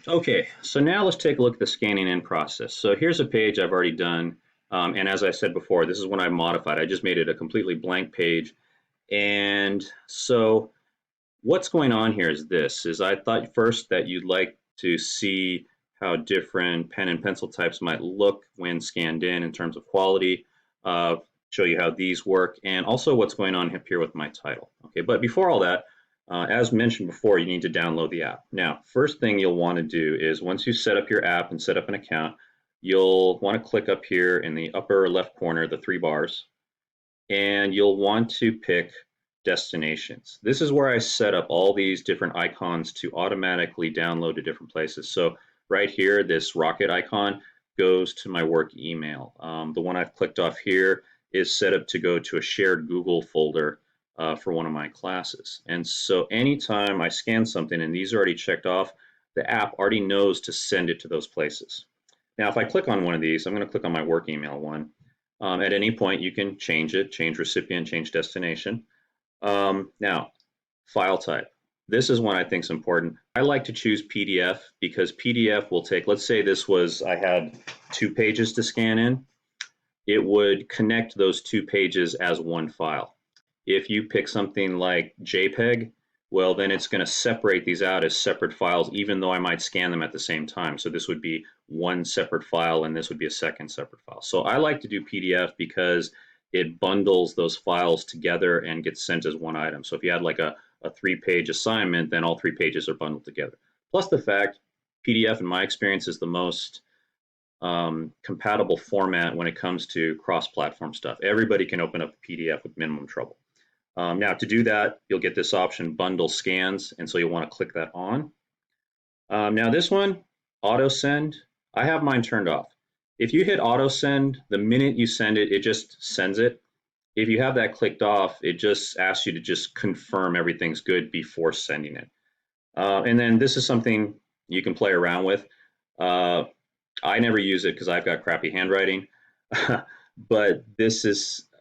Okay, so now let's take a look at the scanning in process. So here's a page I've already done, and as I said before, this is one I modified. I just made it a completely blank page. And so what's going on here is this, is I thought first that you'd like to see how different pen and pencil types might look when scanned in terms of quality, show you how these work, and also what's going on up here with my title. Okay, but before all that, as mentioned before, you need to download the app. Now, first thing you'll want to do is once you set up your app and set up an account, you'll want to click up here in the upper left corner, the three bars, and you'll want to pick destinations. This is where I set up all these different icons to automatically download to different places. So right here, this rocket icon goes to my work email. The one I've clicked off here is set up to go to a shared Google folder for one of my classes. And so anytime I scan something and these are already checked off, the app already knows to send it to those places. Now, if I click on one of these, I'm going to click on my work email one. At any point, you can change it, change recipient, change destination. Now, file type. This is one I think is important. I like to choose PDF because PDF will take, let's say this was, I had 2 pages to scan in. It would connect those 2 pages as one file. If you pick something like JPEG, well, then it's going to separate these out as separate files, even though I might scan them at the same time. So this would be one separate file, and this would be a second separate file. So I like to do PDF because it bundles those files together and gets sent as one item. So if you had like a 3-page assignment, then all 3 pages are bundled together. Plus the fact PDF, in my experience, is the most compatible format when it comes to cross-platform stuff. Everybody can open up a PDF with minimum trouble. Now to do that, you'll get this option, bundle scans, and so you'll want to click that on. Now this one, auto send, I have mine turned off. If you hit auto send, the minute you send it, it just sends it. If you have that clicked off, it just asks you to just confirm everything's good before sending it. And then this is something you can play around with. I never use it because I've got crappy handwriting, but this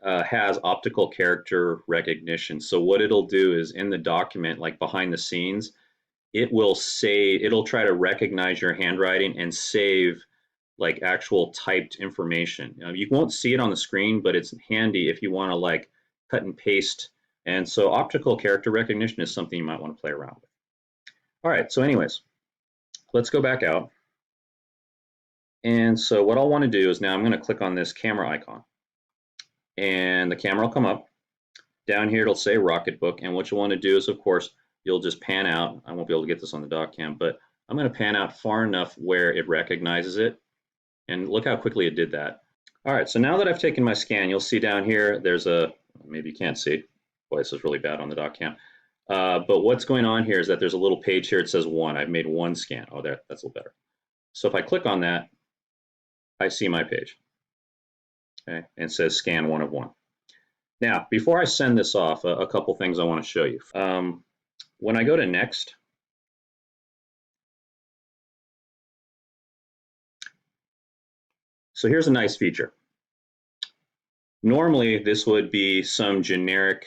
has optical character recognition. So what it'll do is in the document, like behind the scenes, it'll try to recognize your handwriting and save like actual typed information. You won't see it on the screen, but it's handy if you want to like cut and paste. And so optical character recognition is something you might want to play around with. All right, so anyways, let's go back out. And so what I'll want to do is now I'm going to click on this camera icon. And the camera will come up. Down here it'll say Rocketbook, and what you want to do is, of course, you'll just pan out. I won't be able to get this on the doc cam, but I'm going to pan out far enough where it recognizes it, and look how quickly it did that. All right, so now that I've taken my scan, you'll see down here there's a, maybe you can't see, boy, this is really bad on the doc cam, but what's going on here is that there's a little page here, it says 1. I've made 1 scan. Oh, there, that's a little better. So if I click on that, I see my page. Okay, and it says scan 1 of 1. Now, before I send this off, a couple things I want to show you. When I go to next, so here's a nice feature. Normally, this would be some generic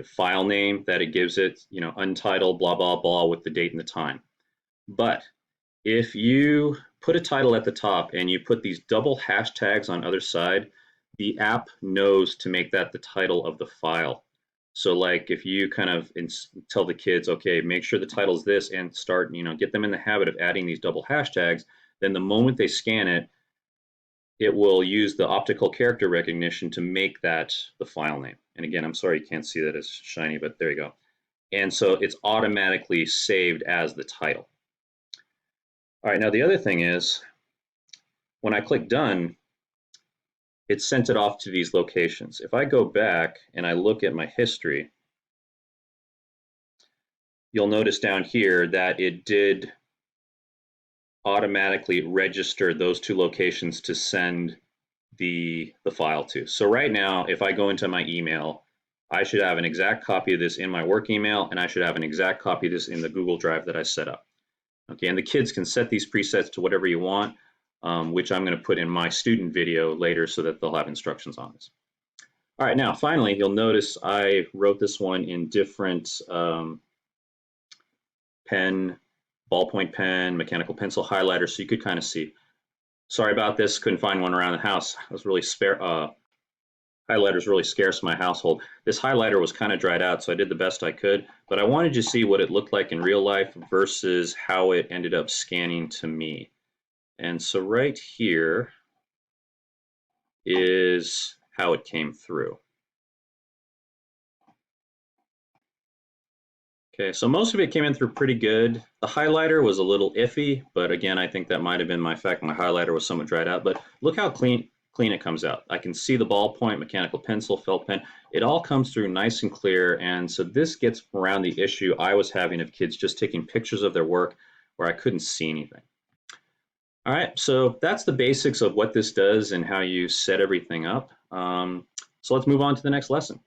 file name that it gives it, you know, untitled, blah, blah, blah, with the date and the time. But if you put a title at the top and you put these double hashtags on either side, the app knows to make that the title of the file. So like if you kind of tell the kids, okay, make sure the title's this and start, you know, get them in the habit of adding these double hashtags, then the moment they scan it, it will use the optical character recognition to make that the file name. And again, I'm sorry you can't see that it's shiny, but there you go. And so it's automatically saved as the title. All right, now the other thing is, when I click done, it sent it off to these locations. If I go back and I look at my history, you'll notice down here that it did automatically register those 2 locations to send the file to. So right now, if I go into my email, I should have an exact copy of this in my work email, and I should have an exact copy of this in the Google Drive that I set up. Okay, and the kids can set these presets to whatever you want, which I'm going to put in my student video later so that they'll have instructions on this. All right, now finally, you'll notice I wrote this one in different pen ballpoint pen, mechanical pencil, highlighter, so you could kind of see. Sorry about this, couldn't find one around the house. I was really spare. Highlighter's really scarce in my household. This highlighter was kind of dried out, so I did the best I could, but I wanted to see what it looked like in real life versus how it ended up scanning to me. And so right here is how it came through. Okay, so most of it came in through pretty good. The highlighter was a little iffy, but again, I think that might have been my fact. My highlighter was somewhat dried out, but look how clean it comes out. I can see the ballpoint, mechanical pencil, felt pen. It all comes through nice and clear, and so this gets around the issue I was having of kids just taking pictures of their work where I couldn't see anything. All right, so that's the basics of what this does and how you set everything up. So let's move on to the next lesson.